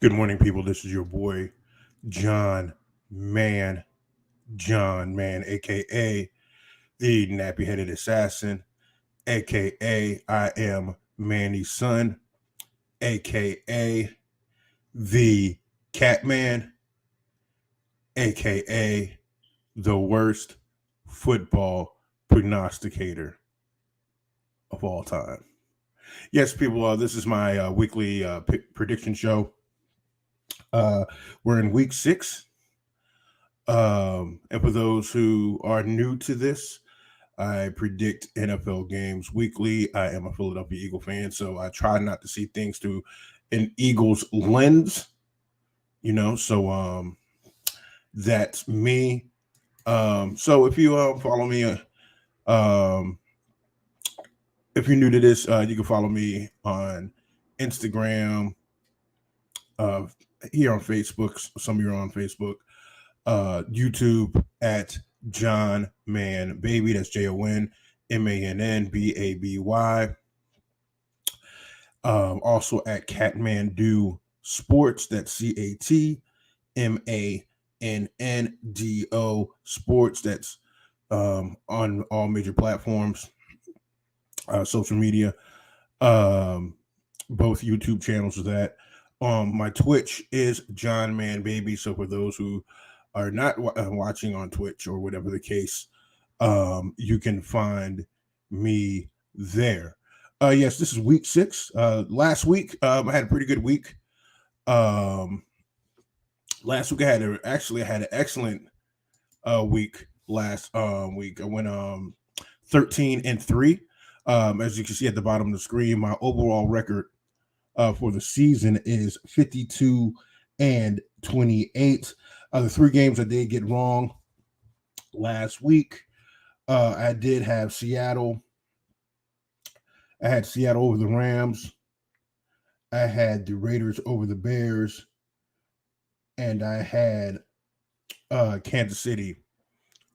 Good morning, people. This is your boy, John Mann, aka the nappy headed assassin, aka I am Manny's son, aka the Catman, aka the worst football prognosticator of all time. Yes, people, this is my weekly prediction show. Uh, we're in week 6. And for those who are new to this, I predict NFL games weekly. I am a Philadelphia Eagle fan, so I try not to see things through an Eagles lens, so that's me. So if you follow me, um, if you're new to this, you can follow me on Instagram, uh, here on Facebook. Some of you are on Facebook, YouTube at John Man Baby. That's JONMANNBABY. Also at Catmann Sports. That's CATMANNDO Sports. That's on all major platforms, social media, both YouTube channels of that. My Twitch is John Man Baby. So for those who are not watching on Twitch or whatever the case, you can find me there. Yes, this is week 6. Last week, I had a pretty good week. Last week I had an excellent week. Last week I went 13-3. As you can see at the bottom of the screen, my overall record for the season is 52-28. The 3 games I did get wrong last week. I did have Seattle. I had Seattle over the Rams. I had the Raiders over the Bears. And I had Kansas City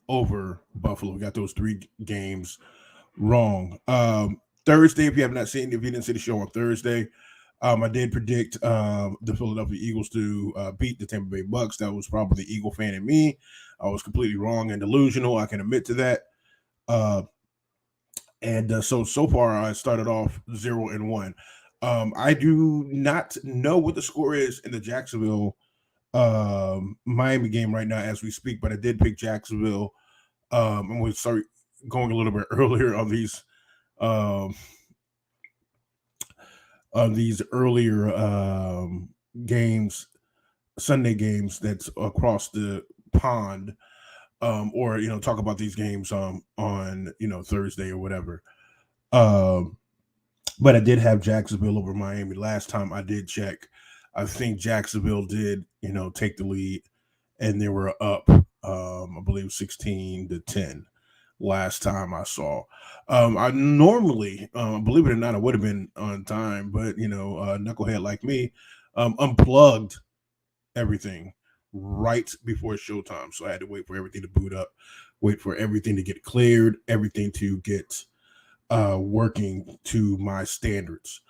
over Buffalo. Got those 3 games wrong. Thursday, if you didn't see the show on Thursday, I did predict the Philadelphia Eagles to beat the Tampa Bay Bucks. That was probably the Eagle fan in me. I was completely wrong and delusional. I can admit to that. So far, I started off 0-1. I do not know what the score is in the Jacksonville Miami game right now as we speak, but I did pick Jacksonville. I'm going to start going a little bit earlier on these earlier games, Sunday games that's across the pond, or talk about these games on Thursday or whatever. But I did have Jacksonville over Miami last time I did check. I think Jacksonville did take the lead, and they were up I believe 16-10 last time I saw. I normally, believe it or not, I would have been on time, but knucklehead like me, unplugged everything right before showtime, so I had to wait for everything to boot up, wait for everything to get cleared, everything to get working to my standards.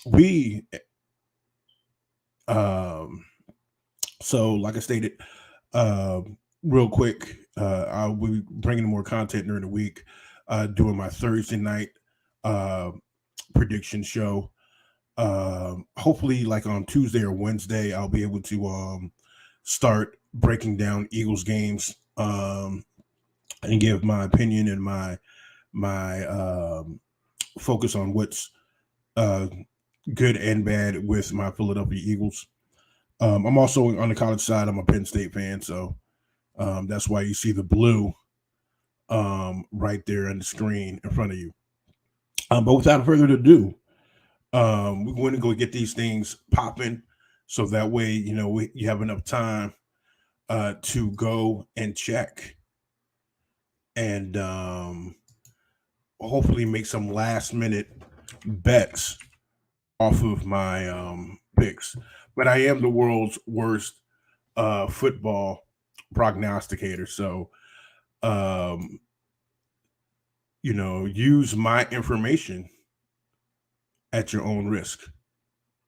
We So like I stated, real quick, I'll be bringing more content during the week, doing my Thursday night prediction show. Hopefully, like on Tuesday or Wednesday, I'll be able to start breaking down Eagles games, and give my opinion and my focus on what's good and bad with my Philadelphia Eagles. I'm also on the college side. I'm a Penn State fan, so that's why you see the blue right there on the screen in front of you. But without further ado, we're going to go get these things popping, so that way you have enough time to go and check and hopefully make some last minute bets off of my picks. But I am the world's worst football prognosticator, so use my information at your own risk.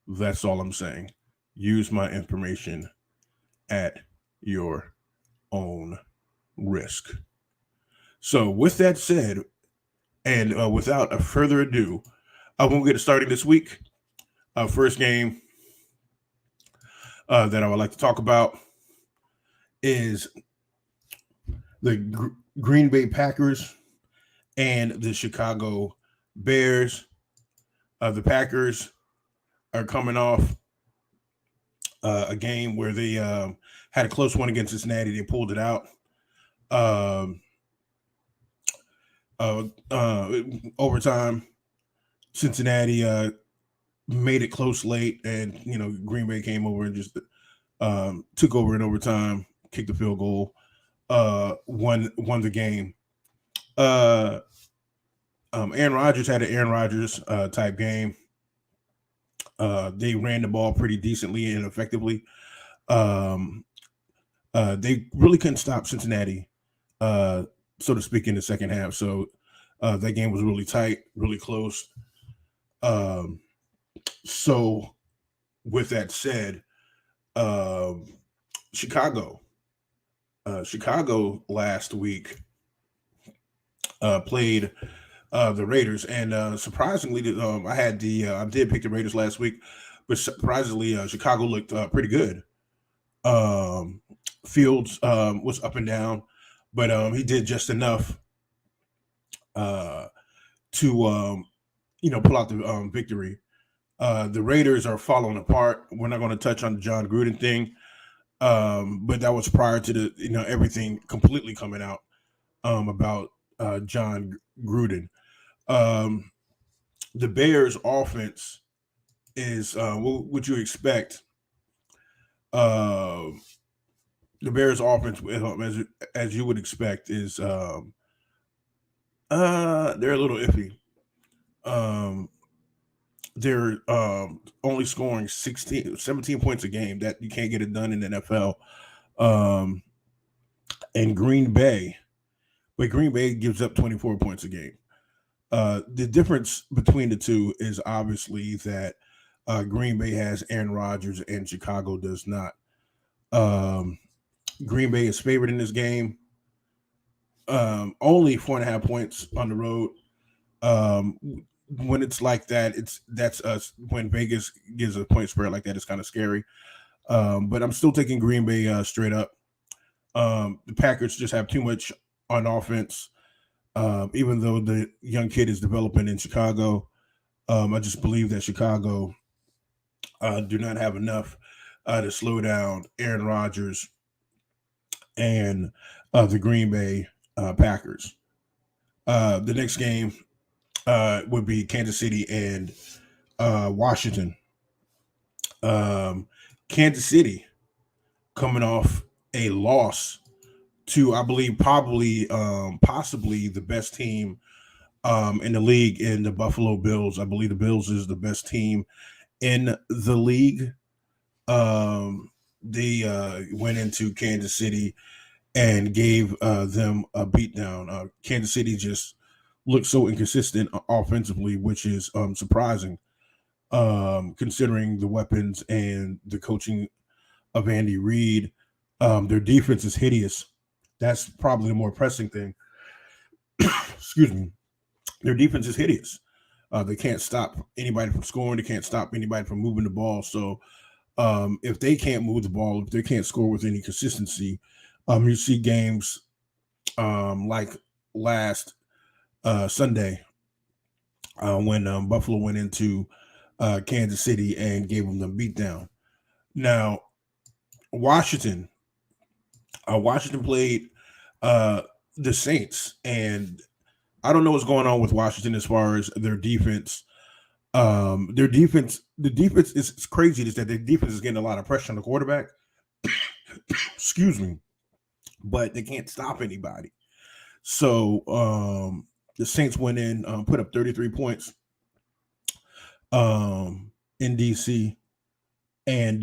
That's all I'm saying. use my information at your own risk. So, with that said, and without a further ado, I won't get started this week. First game that I would like to talk about is the Green Bay Packers and the Chicago Bears. The Packers are coming off a game where they had a close one against Cincinnati. They pulled it out. Um, Overtime, Cincinnati made it close late, and Green Bay came over and just took over in overtime, kicked the field goal, won the game. Aaron Rodgers had an Aaron Rodgers type game. They ran the ball pretty decently and effectively. They really couldn't stop Cincinnati, so to speak, in the second half. So that game was really tight, really close. So with that said, Chicago last week played the Raiders, and surprisingly, I did pick the Raiders last week, but surprisingly, Chicago looked pretty good. Fields was up and down, but he did just enough to pull out the victory. The Raiders are falling apart. We're not going to touch on the John Gruden thing, but that was prior to the everything completely coming out about John Gruden. The Bears' offense is what would you expect? The Bears' offense, as you would expect, is they're a little iffy. They're only scoring 17 points a game. That you can't get it done in the NFL. And Green Bay gives up 24 points a game. The difference between the two is obviously that Green Bay has Aaron Rodgers and Chicago does not. Green Bay is favored in this game. Only 4.5 points on the road. When it's like that, that's us. When Vegas gives a point spread like that, it's kind of scary. But I'm still taking Green Bay straight up. The Packers just have too much on offense. Even though the young kid is developing in Chicago, I just believe that Chicago do not have enough to slow down Aaron Rodgers and the Green Bay Packers. The next game would be Kansas City and Washington. Kansas City coming off a loss to, I believe, possibly the best team in the league in the Buffalo Bills. I believe the Bills is the best team in the league. They went into Kansas City and gave them a beatdown. Kansas City just looked so inconsistent offensively, which is surprising, considering the weapons and the coaching of Andy Reid. Their defense is hideous. That's probably the more pressing thing. Excuse me. Their defense is hideous. They can't stop anybody from scoring. They can't stop anybody from moving the ball. So if they can't move the ball, if they can't score with any consistency, you see games like last Sunday when Buffalo went into Kansas City and gave them the beatdown. Now, Washington played the Saints, and I don't know what's going on with Washington as far as their defense. The defense is crazy. Is that their defense is getting a lot of pressure on the quarterback. Excuse me, but they can't stop anybody. So the Saints went in, put up 33 points in DC, and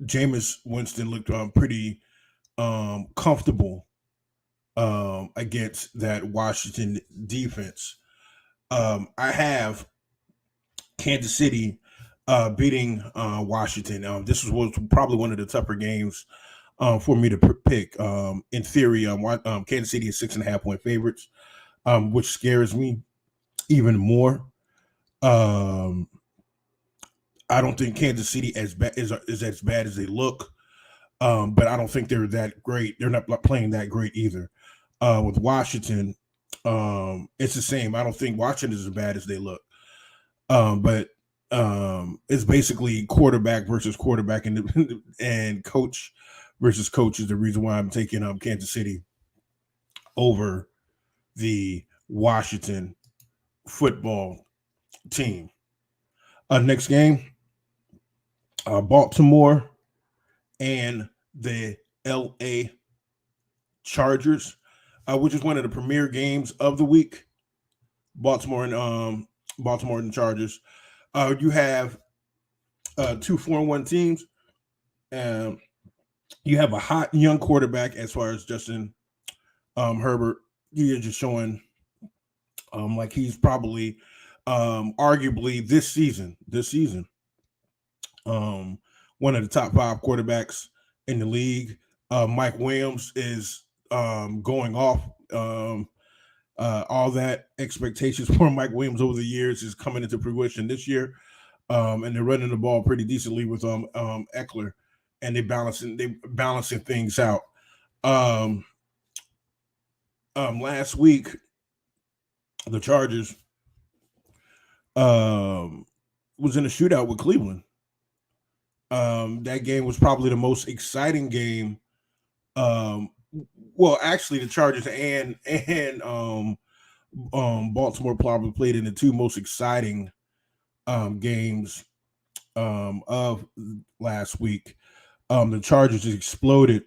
Jameis Winston looked pretty comfortable against that Washington defense. I have Kansas City beating Washington. This was probably one of the tougher games for me to pick. In theory, Kansas City is 6.5 point favorites, which scares me even more. Um, I don't think Kansas City is as bad as they look, but I don't think they're that great. They're not playing that great either. With Washington, it's the same. I don't think Washington is as bad as they look, but it's basically quarterback versus quarterback and coach versus coach is the reason why I'm taking Kansas City over the Washington football team. Next game, Baltimore and the LA Chargers, which is one of the premier games of the week. Baltimore and the Chargers. You have two 4-1 teams. You have a hot young quarterback as far as Justin Herbert. You're just showing like he's probably arguably this season one of the top 5 quarterbacks in the league. Mike Williams is going off. All that expectations for Mike Williams over the years is coming into fruition this year, and they're running the ball pretty decently with Eckler, and they balancing things out. Last week, the Chargers was in a shootout with Cleveland. That game was probably the most exciting game. Well, actually, the Chargers and Baltimore probably played in the two most exciting games of last week. The Chargers just exploded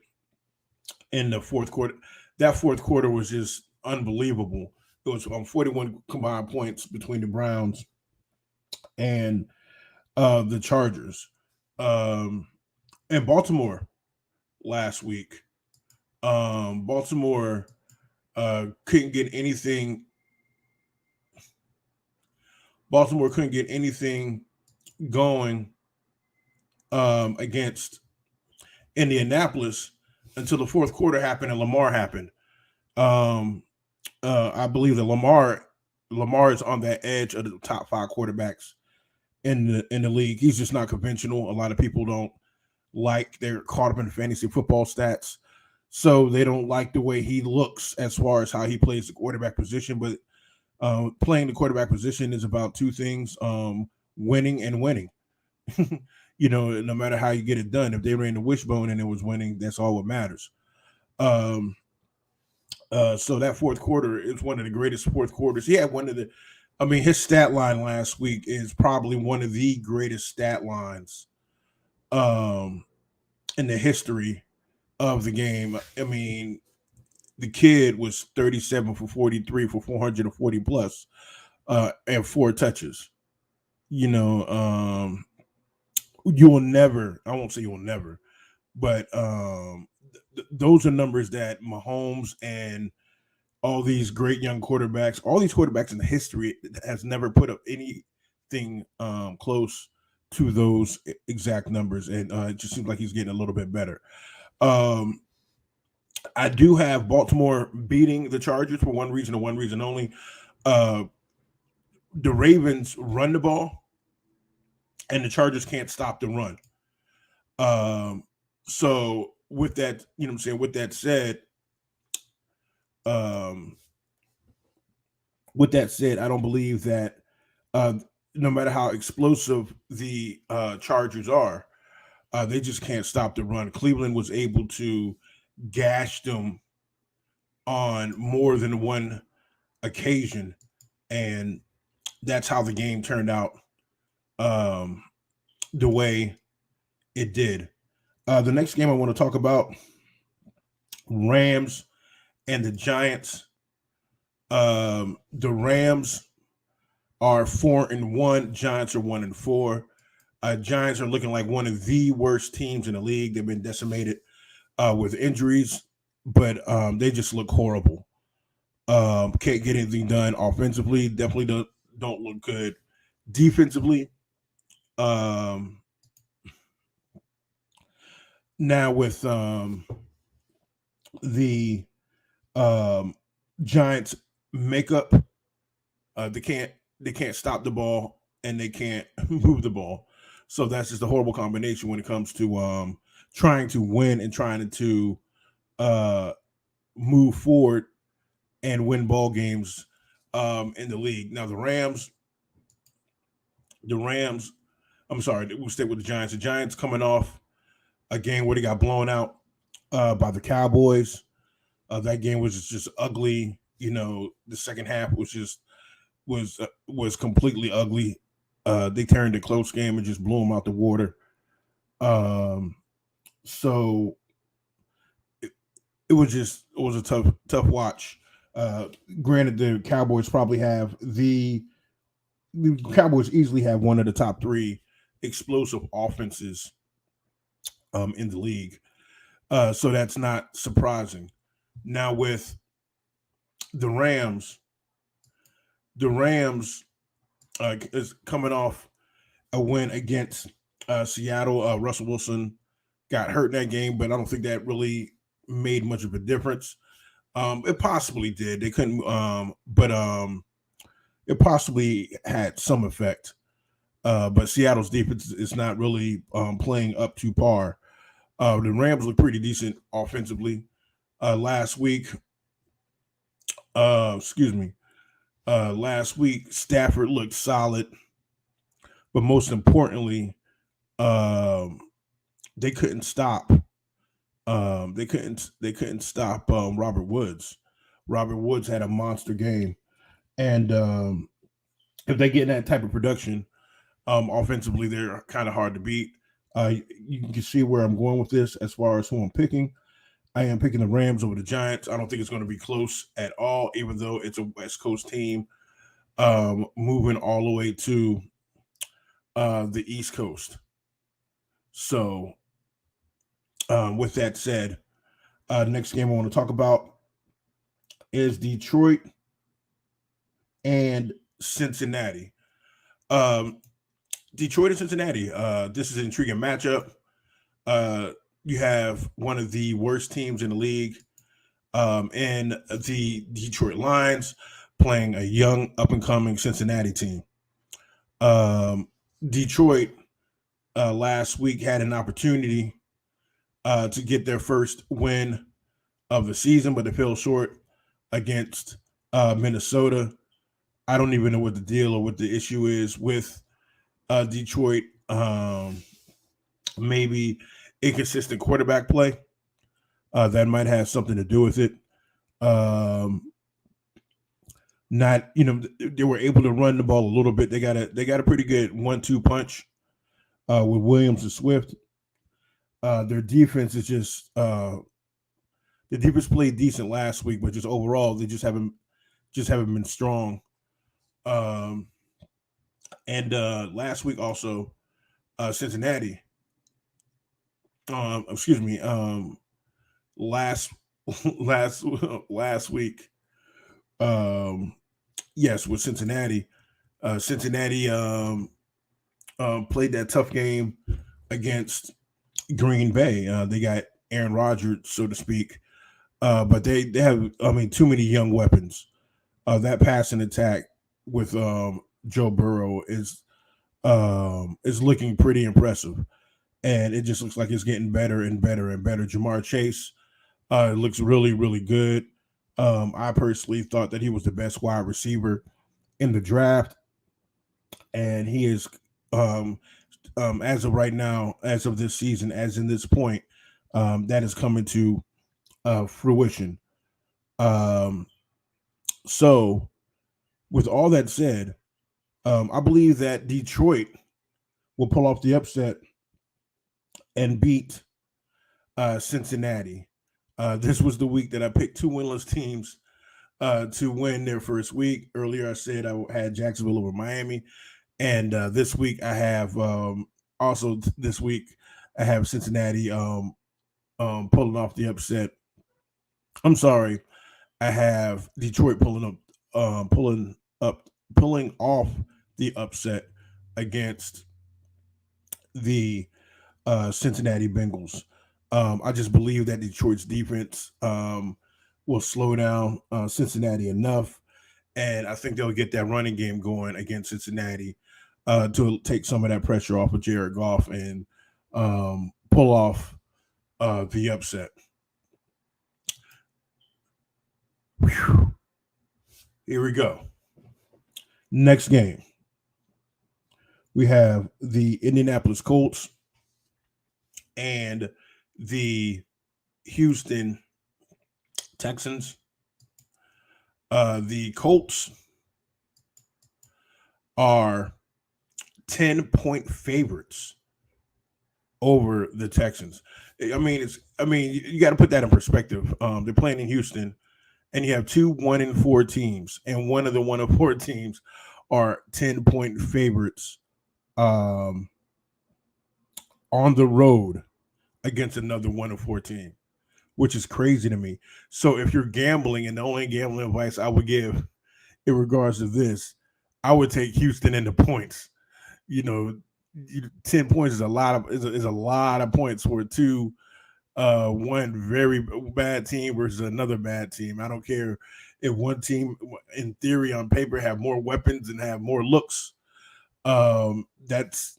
in the fourth quarter. That fourth quarter was just unbelievable. It was 41 combined points between the Browns and the Chargers. And Baltimore last week. Baltimore couldn't get anything. Baltimore couldn't get anything going against Indianapolis until the fourth quarter happened and Lamar happened. I believe that Lamar is on that edge of the top 5 quarterbacks in the league. He's just not conventional. A lot of people don't like, they're caught up in fantasy football stats, so they don't like the way he looks as far as how he plays the quarterback position. But playing the quarterback position is about two things: winning and winning. No matter how you get it done, if they ran the wishbone and it was winning, that's all what matters. So that fourth quarter is one of the greatest fourth quarters. He had his stat line last week is probably one of the greatest stat lines in the history of the game. I mean, the kid was 37 for 43 for 440 plus and 4 touches. I won't say you'll never, but those are numbers that Mahomes and all these great young quarterbacks, all these quarterbacks in the history has never put up anything close to those exact numbers. And it just seems like he's getting a little bit better. I do have Baltimore beating the Chargers for one reason and one reason only. The Ravens run the ball, and the Chargers can't stop the run. So with that, with that said, I don't believe that no matter how explosive the Chargers are, they just can't stop the run. Cleveland was able to gash them on more than one occasion, and that's how the game turned out the way it did. The next game I want to talk about, Rams and the Giants. The Rams are 4-1. Giants are 1-4. Giants are looking like one of the worst teams in the league. They've been decimated with injuries, but they just look horrible. Can't get anything done offensively. Definitely don't look good defensively. Um, Now with the um, Giants makeup, they can't stop the ball and they can't move the ball. So that's just a horrible combination when it comes to trying to win and trying to uh, move forward and win ball games in the league. Now the Rams. I'm sorry, we'll stay with the Giants. The Giants coming off a game where they got blown out by the Cowboys. That game was just ugly. You know, the second half was completely ugly. They turned a close game and just blew them out the water. Um, so it, it was a tough watch. Uh, Granted, the Cowboys easily have one of the top three explosive offenses in the league. So that's not surprising. Now with the Rams, the Rams is coming off a win against Seattle. Russell Wilson got hurt in that game, but I don't think that really made much of a difference. It possibly did. They couldn't, but it possibly had some effect. But Seattle's defense is not really playing up to par. The Rams look pretty decent offensively. Last week, excuse me, last week Stafford looked solid, but most importantly, um, they couldn't stop. They couldn't stop Robert Woods. Robert Woods had a monster game, and if they get that type of production, offensively, they're kind of hard to beat. You can see where I'm going with this as far as who I'm picking. I am picking the Rams over the Giants. I don't think it's going to be close at all, even though it's a West Coast team moving all the way to the East Coast. So, with that said, next game I want to talk about is Detroit and Cincinnati. Um, Detroit and Cincinnati. This is an intriguing matchup. You have one of the worst teams in the league in the Detroit Lions playing a young, up and coming Cincinnati team. Detroit last week had an opportunity to get their first win of the season, but they fell short against Minnesota. I don't even know what the deal or what the issue is with Detroit. Maybe inconsistent quarterback play. That might have something to do with it. Um, Not, they were able to run the ball a little bit. They got a pretty good 1-2 punch with Williams and Swift. Their defense is the defense played decent last week, but just overall they just haven't been strong. Um, and last week also Cincinnati. Excuse me. Last last last week. Yes, with Cincinnati. Cincinnati played that tough game against Green Bay. They got Aaron Rodgers, so to speak, but they have, I mean, too many young weapons. That passing attack with Joe Burrow is looking pretty impressive, and it just looks like it's getting better and better and better. Jamar Chase looks really really good. I personally thought that he was the best wide receiver in the draft, and he is um, as of right now, as of this season, as in this point, that is coming to fruition. Um, so, with all that said, I believe that Detroit will pull off the upset and beat Cincinnati. This was the week that I picked two winless teams to win their first week. Earlier, I said I had Jacksonville over Miami, and this week I have this week I have Cincinnati pulling off the upset. I'm sorry, I have Detroit pulling off the upset against the Cincinnati Bengals. I just believe that Detroit's defense will slow down Cincinnati enough, and I think they'll get that running game going against Cincinnati to take some of that pressure off of Jared Goff and pull off the upset. Whew. Here we go. Next game, we have the Indianapolis Colts and the Houston Texans. The Colts are 10-point favorites over the Texans. You got to put that in perspective. They're playing in Houston, and you have two 1-4 teams, and one of the 1-4 teams are 10-point favorites on the road against another 1-4 team, which is crazy to me. So if you're gambling, and the only gambling advice I would give in regards to this, I would take Houston in the points. 10 points is a lot of is a lot of points for two one very bad team versus another bad team. I don't care if one team, in theory, on paper, have more weapons and have more looks. That's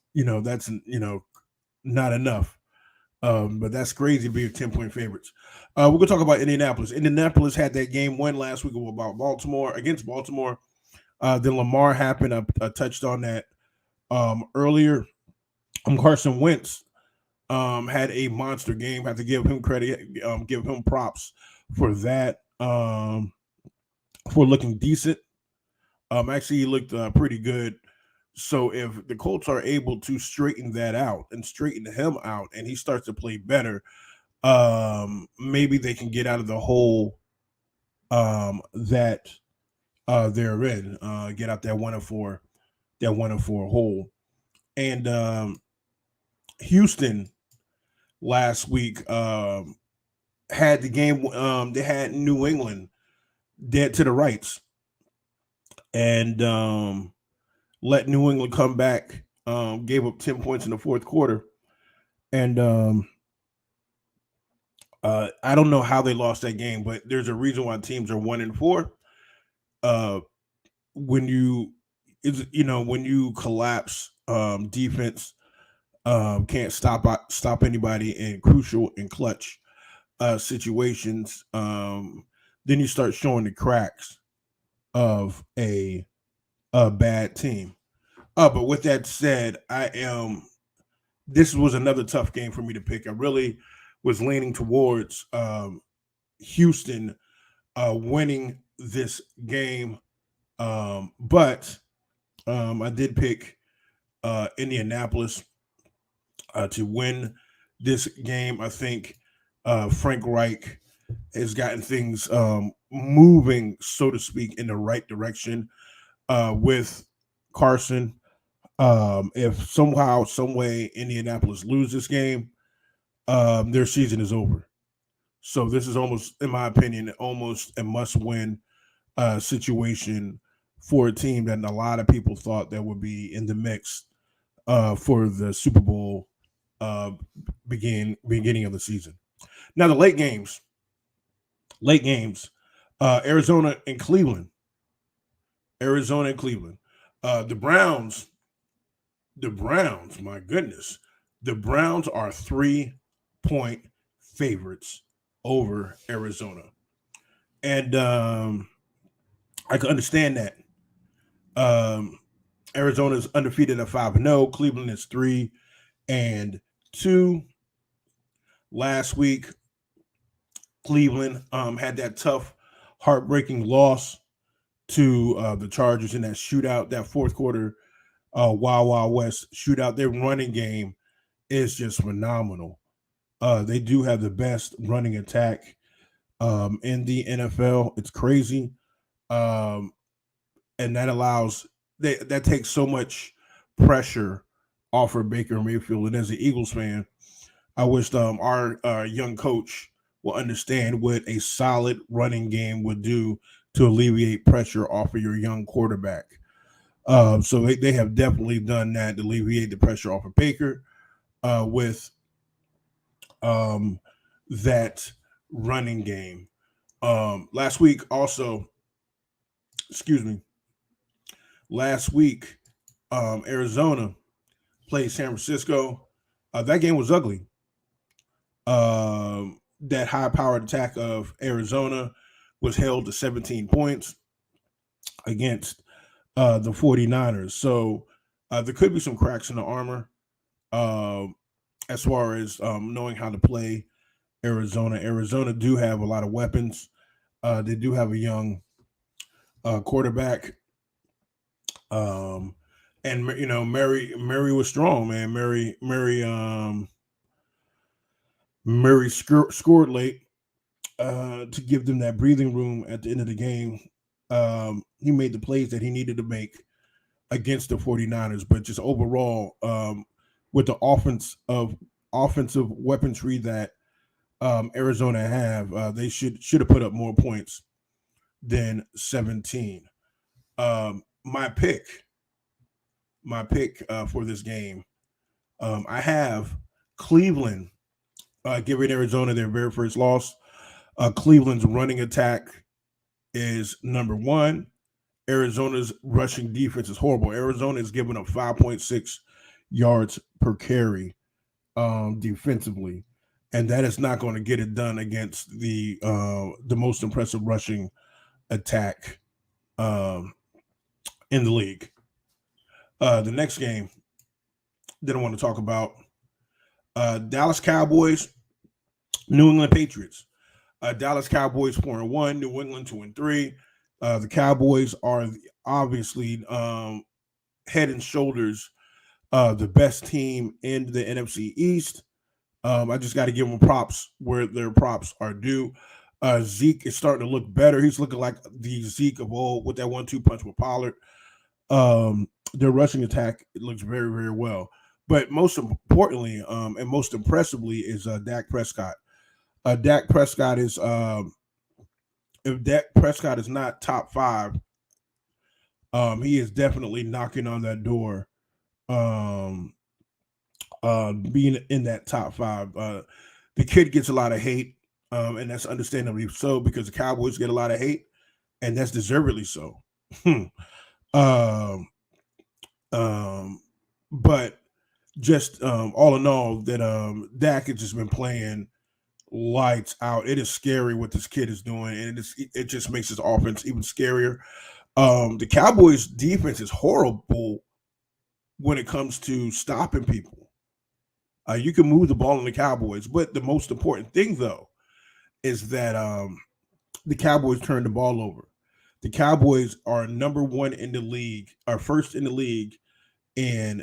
not enough. But that's crazy being 10-point favorites. We're gonna talk about Indianapolis. Indianapolis had that game win last week about Baltimore against Baltimore. Then Lamar happened. I touched on that earlier. Carson Wentz had a monster game. Have to give him credit, give him props for that, for looking decent. Actually, he looked pretty good. So if the Colts are able to straighten that out and straighten him out, and he starts to play better, maybe they can get out of the hole that they're in. Get out that 1-4 hole. And Houston last week had the game. They had New England dead to the rights, and let New England come back. Gave up 10 points in the fourth quarter, and I don't know how they lost that game, but there's a reason why teams are 1-4. When you collapse defense, can't stop anybody in crucial and clutch situations, then you start showing the cracks of a bad team. But with that said, this was another tough game for me to pick. I really was leaning towards Houston winning this game, but I did pick Indianapolis to win this game. I think Frank Reich has gotten things moving, so to speak, in the right direction with Carson. If somehow, some way, Indianapolis lose this game, their season is over. So this is almost, in my opinion, almost a must-win situation for a team that a lot of people thought that would be in the mix for the Super Bowl beginning of the season. Now the late games, Arizona and Cleveland. The Browns, my goodness, the Browns are 3-point favorites over Arizona, and I can understand that. Arizona's undefeated at 5-0. Cleveland is 3-2. Last week, Cleveland had that tough, heartbreaking loss to the Chargers in that shootout, that fourth quarter Wild Wild West shootout. Their running game is just phenomenal. They do have the best running attack in the NFL. It's crazy. And that takes so much pressure off of Baker Mayfield. And as an Eagles fan, I wish our young coach will understand what a solid running game would do to alleviate pressure off of your young quarterback. So they have definitely done that to alleviate the pressure off of Baker. with that running game. Last week also, excuse me, last week, Arizona played San Francisco. That game was ugly. That high powered attack of Arizona was held to 17 points against the 49ers. So there could be some cracks in the armor uh, as far as knowing how to play Arizona. Arizona do have a lot of weapons. They do have a young quarterback. Um, and Mary was strong, man. Mary scored late to give them that breathing room at the end of the game. He made the plays that he needed to make against the 49ers, but just overall, with the offensive weaponry that Arizona have, they should have put up more points than 17. Um, my pick, for this game, I have Cleveland giving Arizona their very first loss. Cleveland's running attack is number one. Arizona's rushing defense is horrible. Arizona is giving up 5.6 yards per carry defensively, and that is not going to get it done against the most impressive rushing attack um, in the league. The next game that I want to talk about: Dallas Cowboys, New England Patriots. Dallas Cowboys 4-1, New England 2-3. The Cowboys are obviously head and shoulders the best team in the NFC East. I just got to give them props where their props are due. Zeke is starting to look better. He's looking like the Zeke of old with that 1-2 punch with Pollard. Their rushing attack looks very, very well. But most importantly, and most impressively, is Dak Prescott. Dak Prescott is if Dak Prescott is not top five, he is definitely knocking on that door. Um, Being in that top five, the kid gets a lot of hate, and that's understandably so because the Cowboys get a lot of hate, and that's deservedly so. um, um, but just all in all, that Dak has just been playing lights out. It is scary what this kid is doing, and it just makes his offense even scarier. The Cowboys' defense is horrible when it comes to stopping people. You can move the ball on the Cowboys, but the most important thing, though, is that the Cowboys turn the ball over. The Cowboys are number one in the league, are first in the league in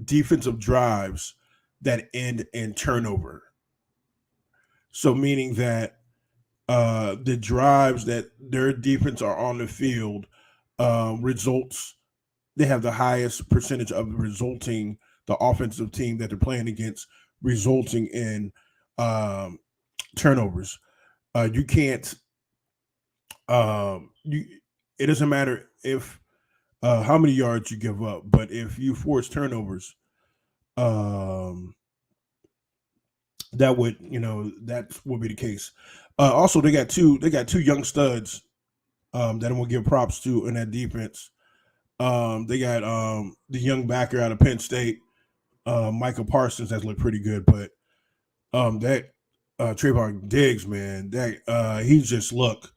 defensive drives that end in turnover. So, meaning that the drives that their defense are on the field results, they have the highest percentage of resulting the offensive team that they're playing against resulting in um, turnovers. You can't you it doesn't matter if how many yards you give up, but if you force turnovers, um, that would be the case. Also, they got two young studs that I'm gonna give props to in that defense. They got the young backer out of Penn State, Michael Parsons, has looked pretty good, but that Trayvon Diggs, man, that he just looked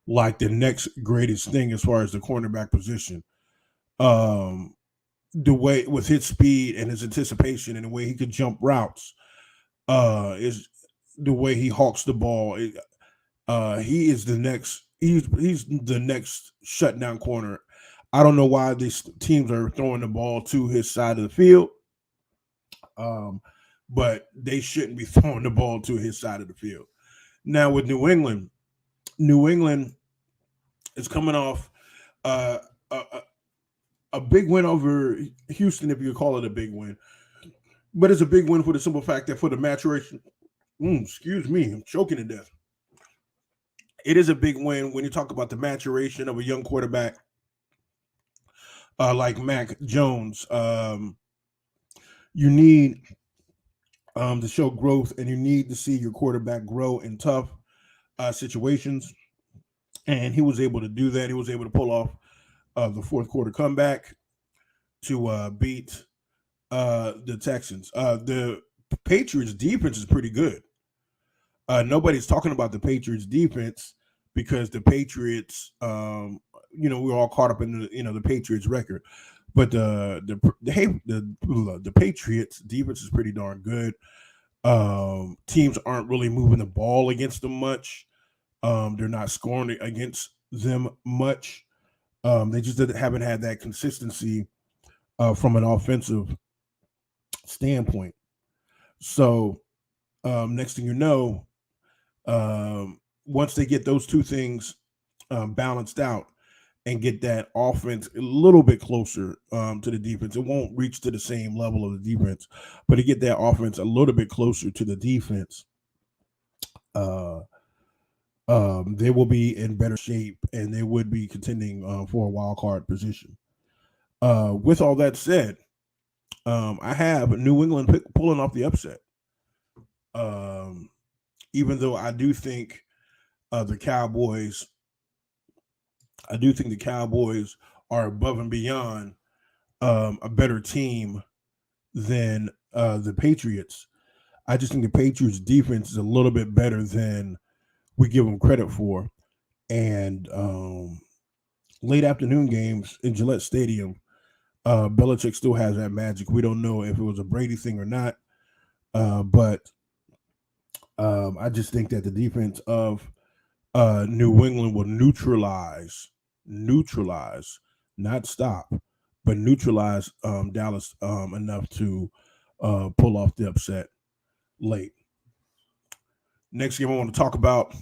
like the next greatest thing as far as the cornerback position. Um, the way with his speed and his anticipation and the way he could jump routes, is the way he hawks the ball. He is the next. He's the next shutdown corner. I don't know why these teams are throwing the ball to his side of the field, um, but they shouldn't be throwing the ball to his side of the field. Now with New England is coming off uh, a, a big win over Houston, if you call it a big win, but it's a big win for the simple fact that for the maturation. Excuse me, I'm choking to death. It is a big win when you talk about the maturation of a young quarterback like Mac Jones. you need to show growth, and you need to see your quarterback grow in tough situations. And he was able to do that. He was able to pull off the fourth quarter comeback to beat the Texans. The Patriots defense is pretty good. Nobody's talking about the Patriots defense because the Patriots, we're all caught up in the Patriots record, but the Patriots defense is pretty darn good. Teams aren't really moving the ball against them much. They're not scoring against them much. They just haven't had that consistency from an offensive standpoint. So next thing you know, once they get those two things balanced out and get that offense a little bit closer to the defense, it won't reach to the same level of the defense, but to get that offense a little bit closer to the defense, they will be in better shape and they would be contending for a wild card position. With all that said, I have New England pulling off the upset. Even though I do think the Cowboys are above and beyond a better team than the Patriots. I just think the Patriots defense is a little bit better than we give them credit for. And late afternoon games in Gillette Stadium, Belichick still has that magic. We don't know if it was a Brady thing or not, but I just think that the defense of New England will neutralize, not stop, but neutralize Dallas enough to pull off the upset late. Next game I want to talk about,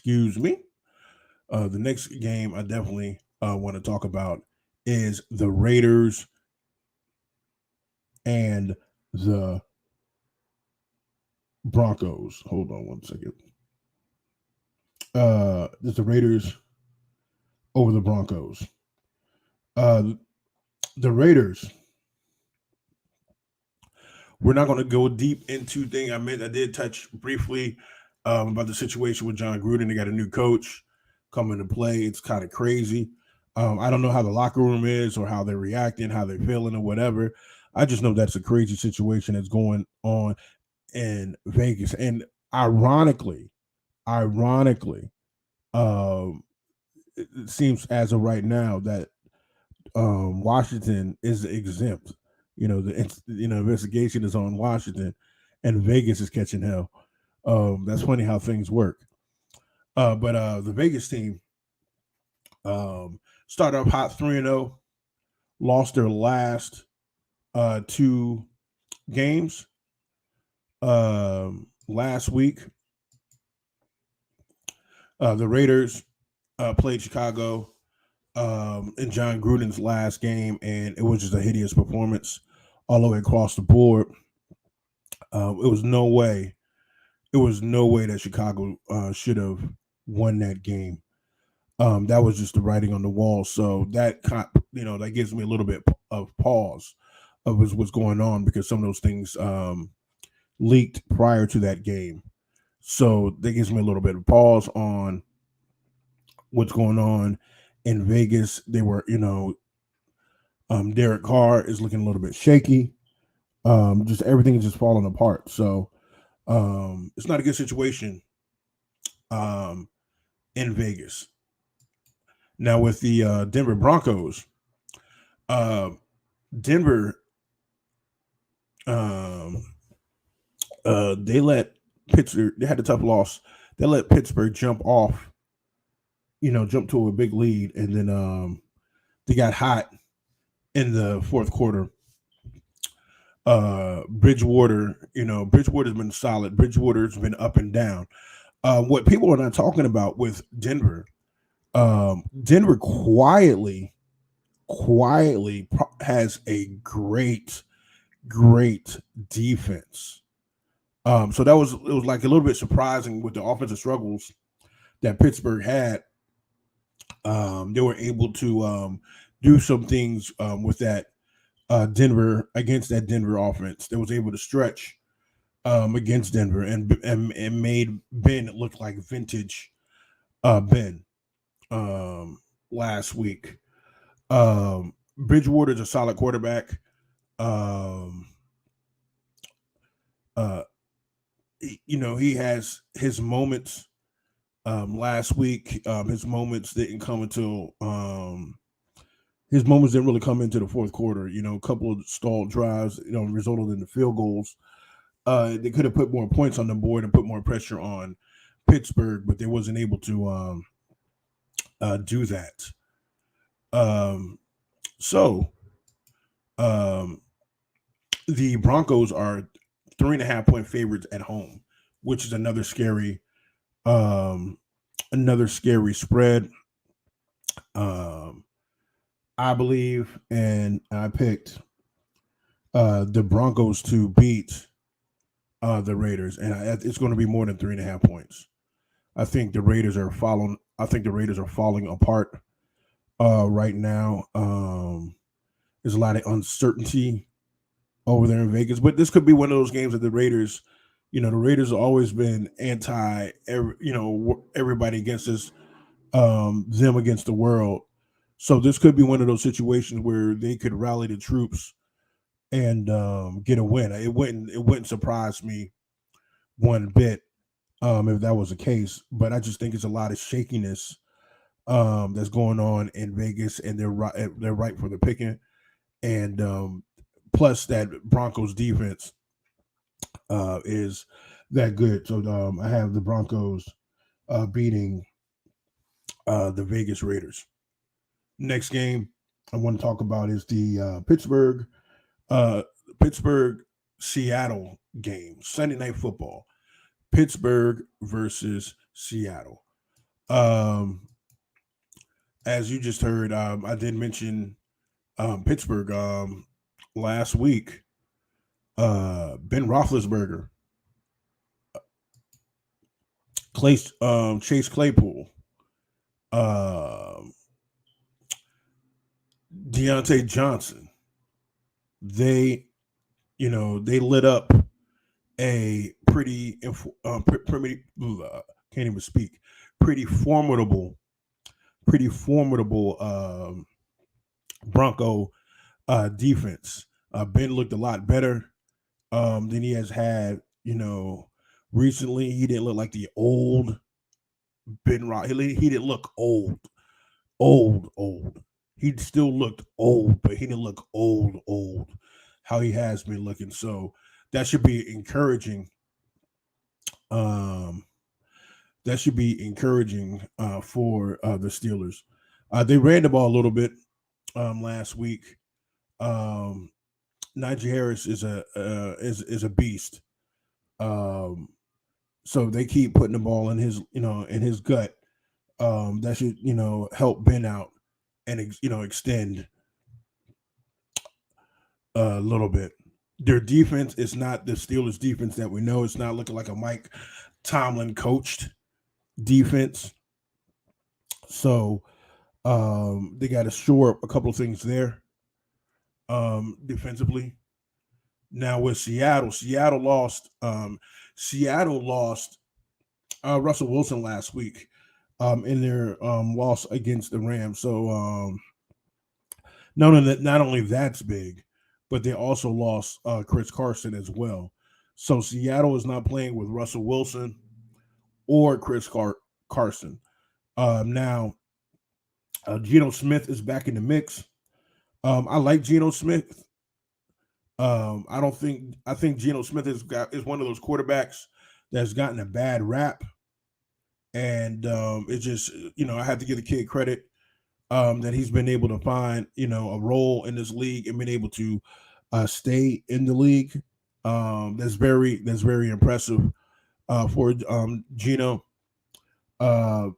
the next game I definitely want to talk about is the Raiders and the Broncos. Hold on one second. It's the Raiders over the Broncos. The Raiders. We're not going to go deep into things. I did touch briefly about the situation with John Gruden. They got a new coach coming to play. It's kind of crazy. I don't know how the locker room is or how they're reacting, how they're feeling, or whatever. I just know that's a crazy situation that's going on in Vegas. And ironically, it seems as of right now that Washington is exempt. The investigation is on Washington, and Vegas is catching hell. That's funny how things work. But the Vegas team started off hot 3-0, lost their last two games last week. The Raiders played Chicago in John Gruden's last game, and it was just a hideous performance all the way across the board. It was no way that Chicago should have won that game. That was just the writing on the wall. So that that gives me a little bit of pause of what's going on, because some of those things leaked prior to that game. So that gives me a little bit of pause on what's going on in Vegas. They were, Derek Carr is looking a little bit shaky. Just everything is just falling apart. So it's not a good situation in Vegas. Now with the Denver Broncos, Denver, they let Pittsburgh. They had a tough loss. They let Pittsburgh jump to a big lead, and then they got hot in the fourth quarter. Bridgewater's been solid. Bridgewater's been up and down. What people are not talking about with Denver, Denver quietly has a great defense. So it was like a little bit surprising with the offensive struggles that Pittsburgh had. They were able to do some things with that Denver against that Denver offense that was able to stretch against Denver and made Ben look like vintage Ben last week. Bridgewater's a solid quarterback. Um, uh, he has his moments. Last week, his moments didn't come until his moments didn't really come into the fourth quarter. A couple of stalled drives, resulted in the field goals. They could have put more points on the board and put more pressure on Pittsburgh, but they wasn't able to do that. So um, the Broncos are 3.5 point favorites at home, which is um, another scary spread. Um, I believe, and I picked the Broncos to beat the Raiders, and it's going to be more than 3.5 points. I think the Raiders are following. I think the Raiders are falling apart right now. There's a lot of uncertainty over there in Vegas, but this could be one of those games that the Raiders. The Raiders have always been everybody against us, them against the world. So this could be one of those situations where they could rally the troops and get a win. It wouldn't surprise me one bit if that was the case. But I just think it's a lot of shakiness that's going on in Vegas, and they're right for the picking. And plus, that Broncos defense is that good. So I have the Broncos beating the Vegas Raiders. Next game I want to talk about is the uh, Pittsburgh Seattle game, Sunday Night Football. Pittsburgh versus Seattle. Um, as you just heard, I did mention Pittsburgh last week. Ben Roethlisberger, Chase Claypool, um, Deontay Johnson. They, they lit up a pretty can't even speak. Pretty formidable, pretty formidable Bronco defense. Ben looked a lot better than he has had. Recently he didn't look like the old Ben Rock. He didn't look old. He still looked old, but he didn't look old. How he has been looking. So that should be encouraging. Um, that should be encouraging for the Steelers. They ran the ball a little bit last week. Um, Najee Harris is a beast. Um, so they keep putting the ball in his gut. That should help Ben out and extend a little bit. Their defense is not the Steelers' defense that we know. It's not looking like a Mike Tomlin coached defense. So they got to shore up a couple of things there defensively. Now with Seattle lost Russell Wilson last week in their loss against the Rams. So not only that's big, but they also lost Chris Carson as well. So Seattle is not playing with Russell Wilson or Carson. Now, Geno Smith is back in the mix. I like Geno Smith. I think Geno Smith is one of those quarterbacks that's gotten a bad rap, and it's just I have to give the kid credit that he's been able to find a role in this league and been able to stay in the league. That's very impressive for Geno. Uh,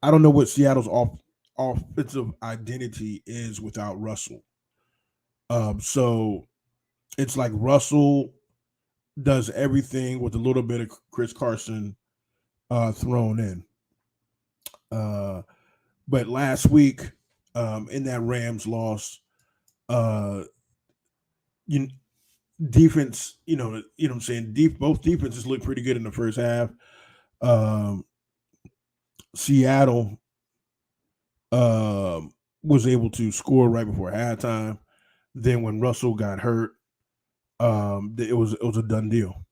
I don't know what Seattle's offensive identity is without Russell. So it's like Russell does everything with a little bit of Chris Carson thrown in. But last week in that Rams loss, Uh, you defense, what I'm saying. Both defenses look pretty good in the first half. Um, Seattle was able to score right before halftime. Then when Russell got hurt, it was a done deal.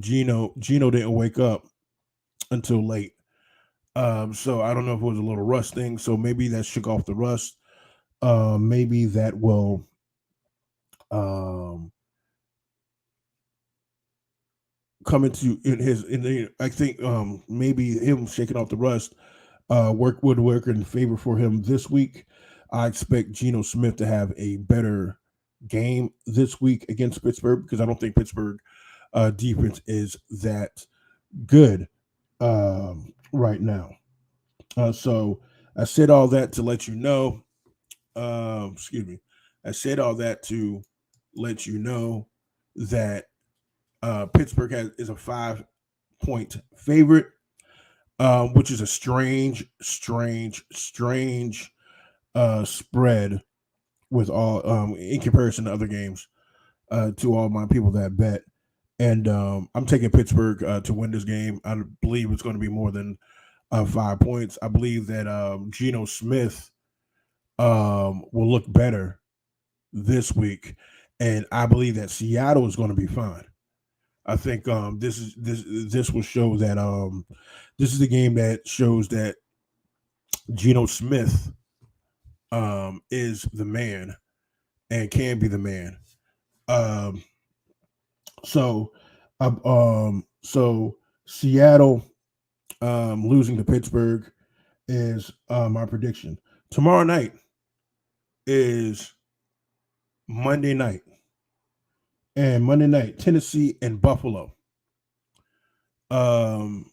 Gino didn't wake up until late. So I don't know if it was a little rust thing. So maybe that shook off the rust. Maybe that will um, come into in his in the. I think maybe him shaking off the rust would work in favor for him this week. I expect Geno Smith to have a better game this week against Pittsburgh because I don't think Pittsburgh defense is that good right now. So I said all that to let you know. Excuse me. I said all that to let you know that Pittsburgh is a 5-point favorite, which is a strange spread with all in comparison to other games. To all my people that bet, and I'm taking Pittsburgh to win this game. I believe it's going to be more than 5 points. I believe that Geno Smith will look better this week, and I believe that Seattle is going to be fine. I think this will show that this is the game that shows that Geno Smith is the man and can be the man. Um, so, so Seattle losing to Pittsburgh is my prediction. Tomorrow night is Monday night, and Monday night Tennessee and Buffalo. Um,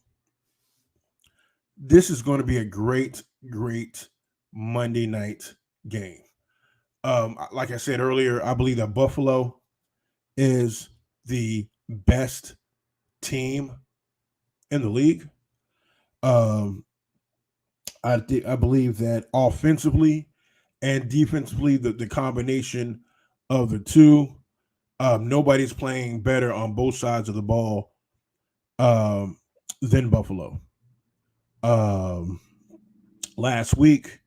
this is going to be a great Monday night game. Like I said earlier, I believe that Buffalo is the best team in the league. Um, I believe that offensively and defensively, the combination of the two, nobody's playing better on both sides of the ball um, than Buffalo. Um, Last week,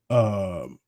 um,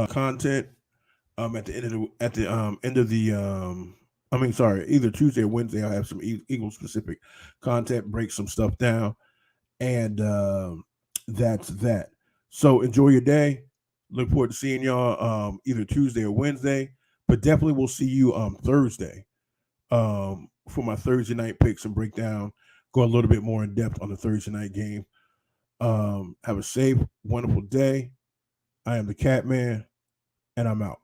content at the end of the either Tuesday or Wednesday. I'll have some Eagle specific content, break some stuff down, and that's that. So enjoy your day. Look forward to seeing y'all either Tuesday or Wednesday, but definitely we'll see you Thursday for my Thursday night picks and breakdown. Go a little bit more in depth on the Thursday night game. Have a safe, wonderful day. I am the Catman, and I'm out.